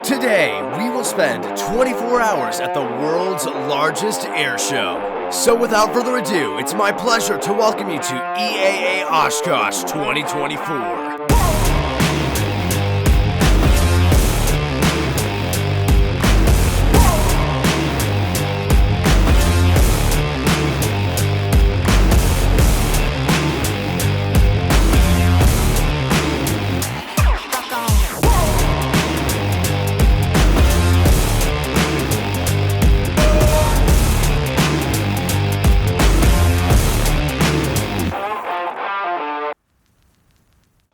Today, we will spend 24 hours at the world's largest air show. So without further ado, it's my pleasure to welcome you to EAA Oshkosh 2024.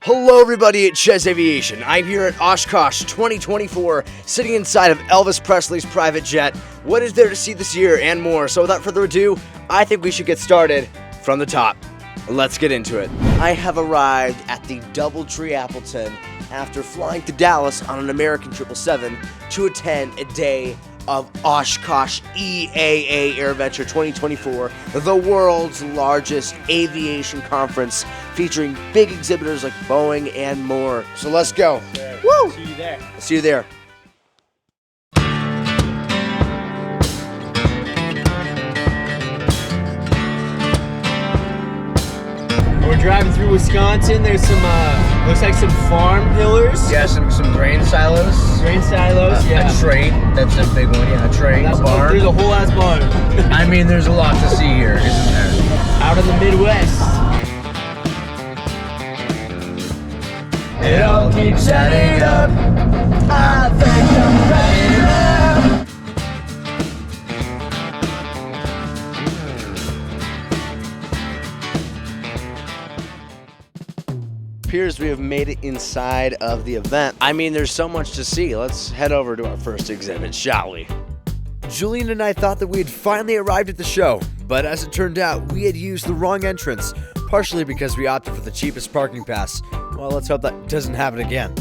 Hello everybody at CHEZ Aviation. I'm here at Oshkosh 2024, sitting inside of Elvis Presley's private jet. What is there to see this year and more? So without further ado, I think we should get started from the top. Let's get into it. I have arrived at the Doubletree Appleton after flying to Dallas on an American 777 to attend a day of Oshkosh EAA AirVenture 2024, the world's largest aviation conference featuring big exhibitors like Boeing and more. So let's go. There. Woo! See you there. See you there. We're driving through Wisconsin. There's some, looks like some farm pillars. Yeah, some grain silos. Grain silos, yeah. A train, that's a big one, yeah, a train, a barn. There's a whole ass barn. I mean, there's a lot to see here, isn't there? Out in the Midwest. It all keeps adding up. I think I'm ready now. Appears we have made it inside of the event. I mean, there's so much to see. Let's head over to our first exhibit, shall we? Julian and I thought that we had finally arrived at the show, but as it turned out, we had used the wrong entrance, partially because we opted for the cheapest parking pass. Well, let's hope that doesn't happen again.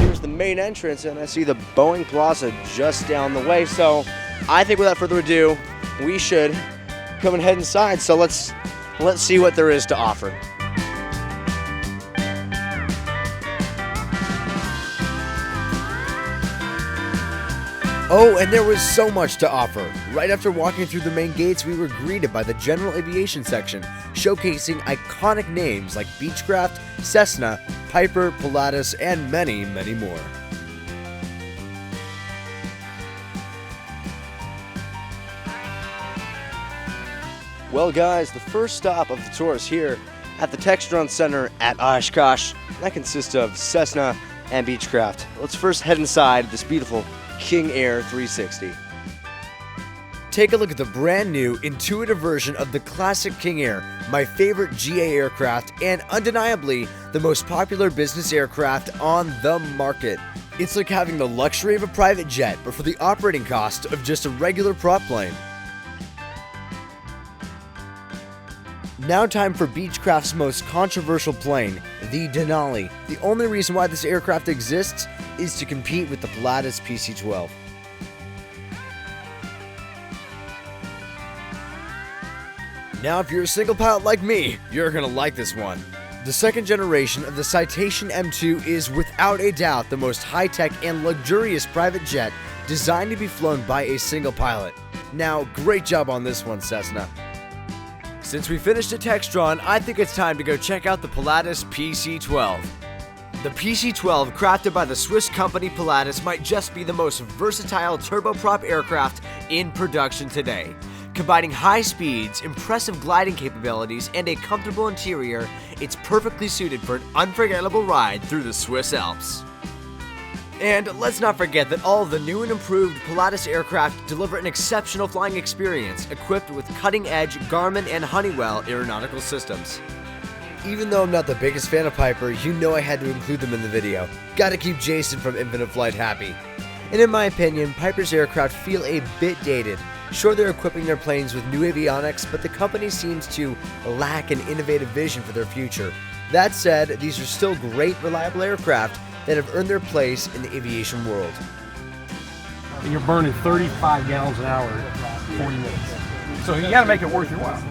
Here's the main entrance, and I see the Boeing Plaza just down the way, so I think without further ado, we should come and head inside. So let's see what there is to offer. Oh, and there was so much to offer. Right after walking through the main gates, we were greeted by the general aviation section, showcasing iconic names like Beechcraft, Cessna, Piper, Pilatus, and many, many more. Well guys, the first stop of the tour is here at the Textron Center at Oshkosh. That consists of Cessna and Beechcraft. Let's first head inside this beautiful King Air 360. Take a look at the brand new, intuitive version of the classic King Air, my favorite GA aircraft and undeniably the most popular business aircraft on the market. It's like having the luxury of a private jet, but for the operating cost of just a regular prop plane. Now time for Beechcraft's most controversial plane, the Denali. The only reason why this aircraft exists is to compete with the Pilatus PC-12. Now if you're a single pilot like me, you're gonna like this one. The second generation of the Citation M2 is without a doubt the most high-tech and luxurious private jet designed to be flown by a single pilot. Now, great job on this one, Cessna. Since we finished at Textron, I think it's time to go check out the Pilatus PC-12. The PC-12, crafted by the Swiss company Pilatus, might just be the most versatile turboprop aircraft in production today. Combining high speeds, impressive gliding capabilities, and a comfortable interior, it's perfectly suited for an unforgettable ride through the Swiss Alps. And let's not forget that all of the new and improved Pilatus aircraft deliver an exceptional flying experience, equipped with cutting-edge Garmin and Honeywell aeronautical systems. Even though I'm not the biggest fan of Piper, you know I had to include them in the video. Gotta keep Jason from Infinite Flight happy. And in my opinion, Piper's aircraft feel a bit dated. Sure, they're equipping their planes with new avionics, but the company seems to lack an innovative vision for their future. That said, these are still great, reliable aircraft that have earned their place in the aviation world. And you're burning 35 gallons an hour for 40 minutes. So you gotta make it worth your while.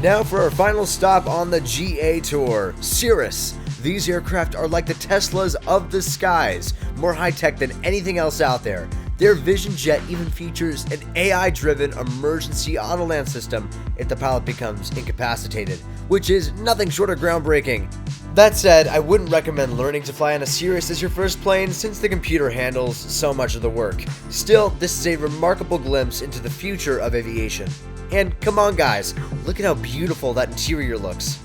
Now for our final stop on the GA tour, Cirrus. These aircraft are like the Teslas of the skies, more high-tech than anything else out there. Their Vision Jet even features an AI-driven emergency auto-land system if the pilot becomes incapacitated, which is nothing short of groundbreaking. That said, I wouldn't recommend learning to fly on a Cirrus as your first plane since the computer handles so much of the work. Still, this is a remarkable glimpse into the future of aviation. And come on guys, look at how beautiful that interior looks.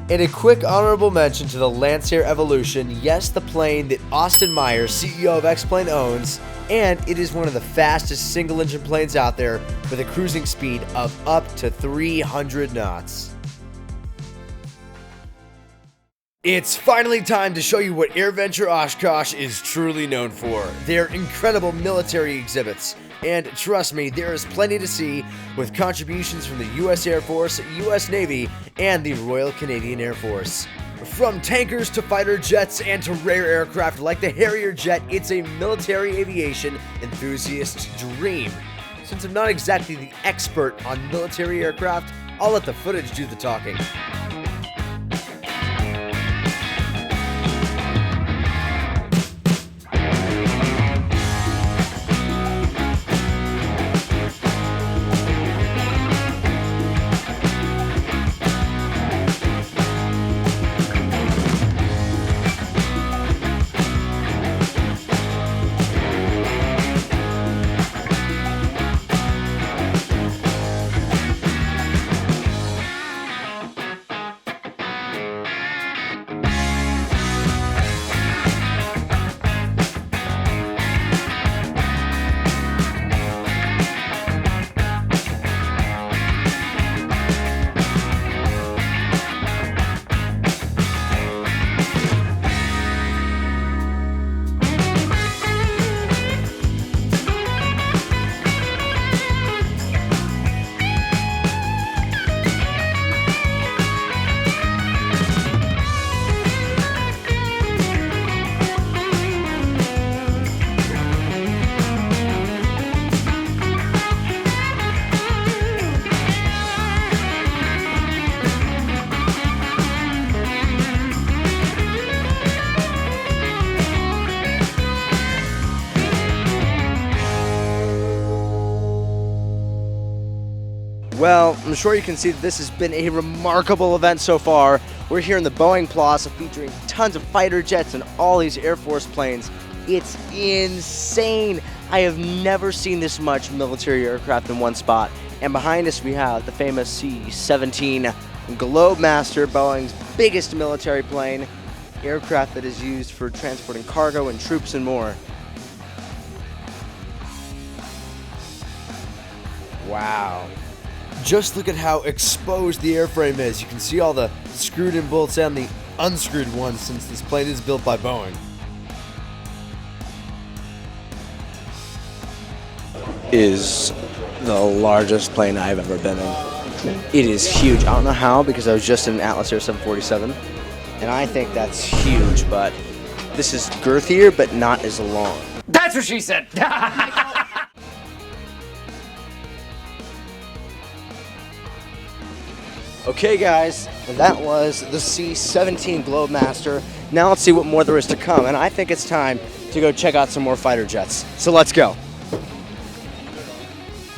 And a quick honorable mention to the Lancair Evolution, yes, the plane that Austin Myers, CEO of X-Plane, owns, and it is one of the fastest single-engine planes out there with a cruising speed of up to 300 knots. It's finally time to show you what AirVenture Oshkosh is truly known for. Their incredible military exhibits. And trust me, there is plenty to see with contributions from the US Air Force, US Navy, and the Royal Canadian Air Force. From tankers to fighter jets and to rare aircraft like the Harrier jet, it's a military aviation enthusiast's dream. Since I'm not exactly the expert on military aircraft, I'll let the footage do the talking. Well, I'm sure you can see that this has been a remarkable event so far. We're here in the Boeing Plaza featuring tons of fighter jets and all these Air Force planes. It's insane. I have never seen this much military aircraft in one spot. And behind us we have the famous C17 GlobeMaster, Boeing's biggest military plane, aircraft that is used for transporting cargo and troops and more. Wow. Just look at how exposed the airframe is. You can see all the screwed in bolts and the unscrewed ones since this plane is built by Boeing. Is the largest plane I've ever been in. It is huge. I don't know how because I was just in an Atlas Air 747 and I think that's huge, but this is girthier but not as long. That's what she said. Okay guys, that was the C17 GlobeMaster. Now let's see what more there is to come, and I think it's time to go check out some more fighter jets. So let's go.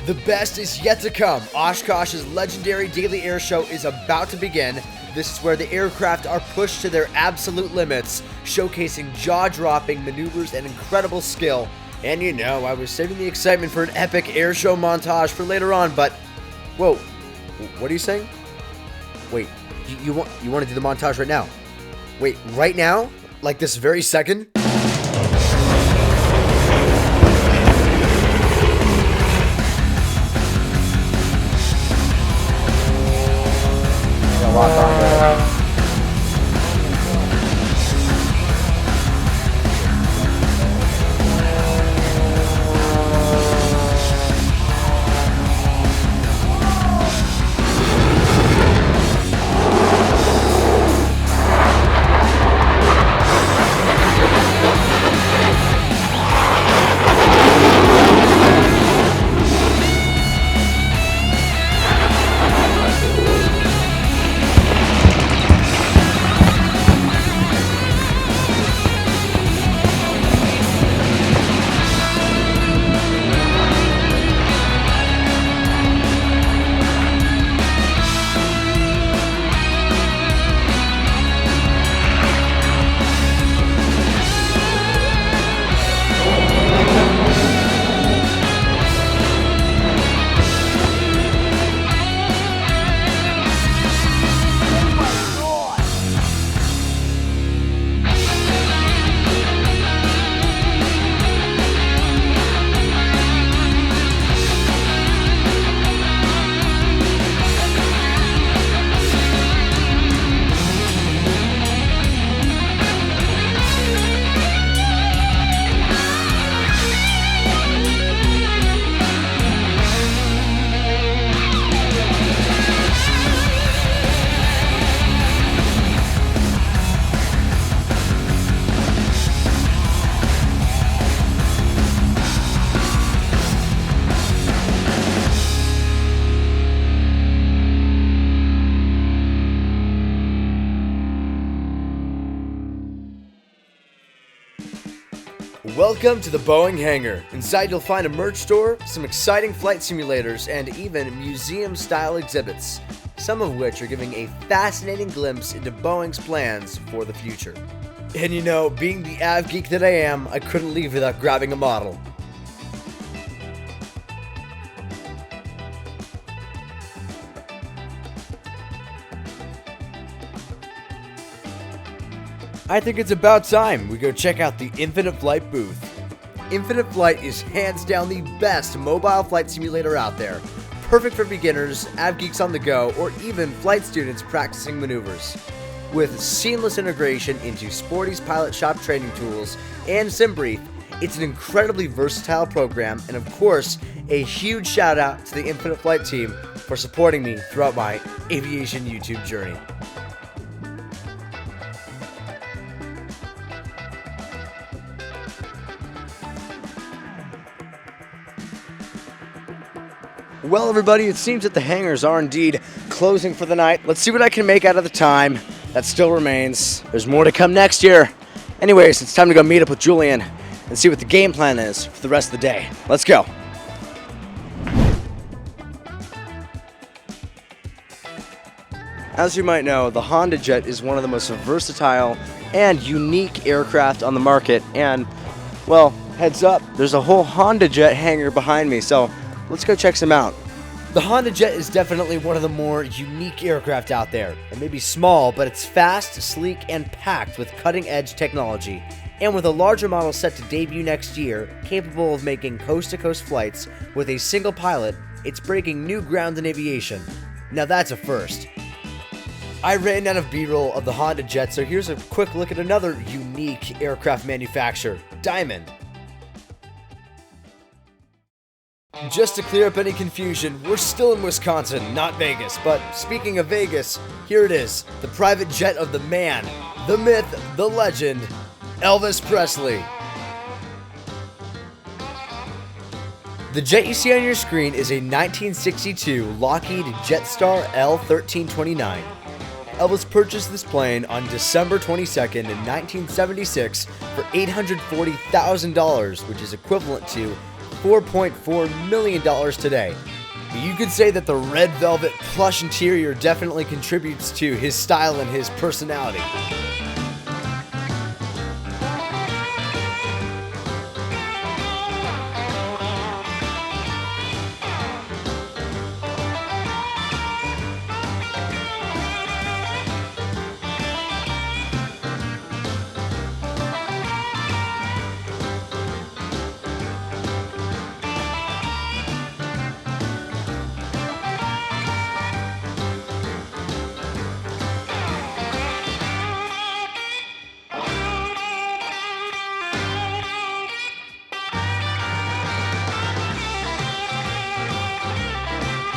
The best is yet to come. Oshkosh's legendary daily air show is about to begin. This is where the aircraft are pushed to their absolute limits, showcasing jaw-dropping maneuvers and incredible skill. And you know, I was saving the excitement for an epic air show montage for later on, but... Whoa, what are you saying? Wait, you want to do the montage right now? Wait, right now? Like this very second? Welcome to the Boeing Hanger. Inside you'll find a merch store, some exciting flight simulators, and even museum-style exhibits, some of which are giving a fascinating glimpse into Boeing's plans for the future. And you know, being the av geek that I am, I couldn't leave without grabbing a model. I think it's about time we go check out the Infinite Flight booth. Infinite Flight is hands down the best mobile flight simulator out there. Perfect for beginners, av geeks on the go, or even flight students practicing maneuvers. With seamless integration into Sporty's pilot shop training tools and SimBrief, it's an incredibly versatile program, and of course, a huge shout out to the Infinite Flight team for supporting me throughout my aviation YouTube journey. Well, everybody, it seems that the hangars are indeed closing for the night. Let's see what I can make out of the time that still remains. There's more to come next year. Anyways, it's time to go meet up with Julian and see what the game plan is for the rest of the day. Let's go. As you might know, the Honda Jet is one of the most versatile and unique aircraft on the market. And, well, heads up, there's a whole Honda Jet hangar behind me, so let's go check some out. The Honda Jet is definitely one of the more unique aircraft out there. It may be small, but it's fast, sleek, and packed with cutting-edge technology. And with a larger model set to debut next year, capable of making coast-to-coast flights with a single pilot, it's breaking new ground in aviation. Now that's a first. I ran out of B-roll of the Honda Jet, so here's a quick look at another unique aircraft manufacturer, Diamond. Just to clear up any confusion, we're still in Wisconsin, not Vegas. But speaking of Vegas, here it is, the private jet of the man, the myth, the legend, Elvis Presley. The jet you see on your screen is a 1962 Lockheed Jetstar L-1329. Elvis purchased this plane on December 22nd in 1976 for $840,000, which is equivalent to $4.4 million today. You could say that the red velvet plush interior definitely contributes to his style and his personality.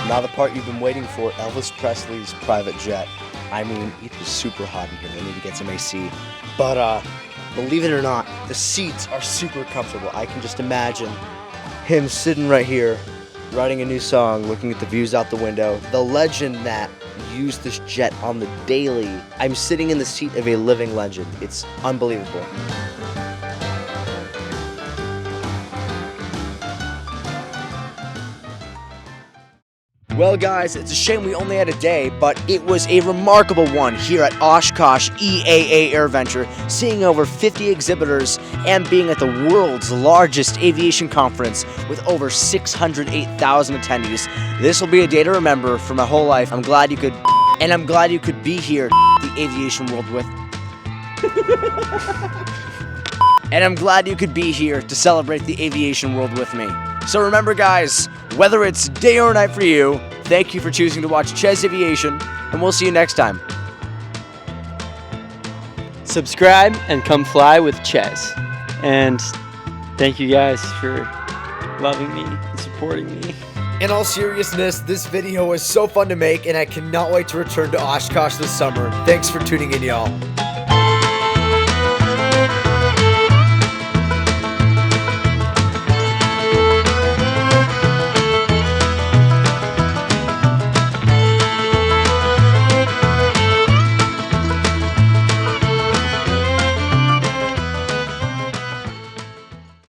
Now the part you've been waiting for, Elvis Presley's private jet. I mean, it is super hot in here. They need to get some AC. But believe it or not, the seats are super comfortable. I can just imagine him sitting right here, writing a new song, looking at the views out the window. The legend that used this jet on the daily. I'm sitting in the seat of a living legend. It's unbelievable. Well guys, it's a shame we only had a day, but it was a remarkable one here at Oshkosh EAA AirVenture, seeing over 50 exhibitors and being at the world's largest aviation conference with over 608,000 attendees. This will be a day to remember for my whole life. I'm glad you could be here the aviation world with. And I'm glad you could be here to celebrate the aviation world with me. So remember guys, whether it's day or night for you, thank you for choosing to watch CHEZ Aviation, and we'll see you next time. Subscribe and come fly with CHEZ. And thank you guys for loving me and supporting me. In all seriousness, this video was so fun to make, and I cannot wait to return to Oshkosh this summer. Thanks for tuning in, y'all.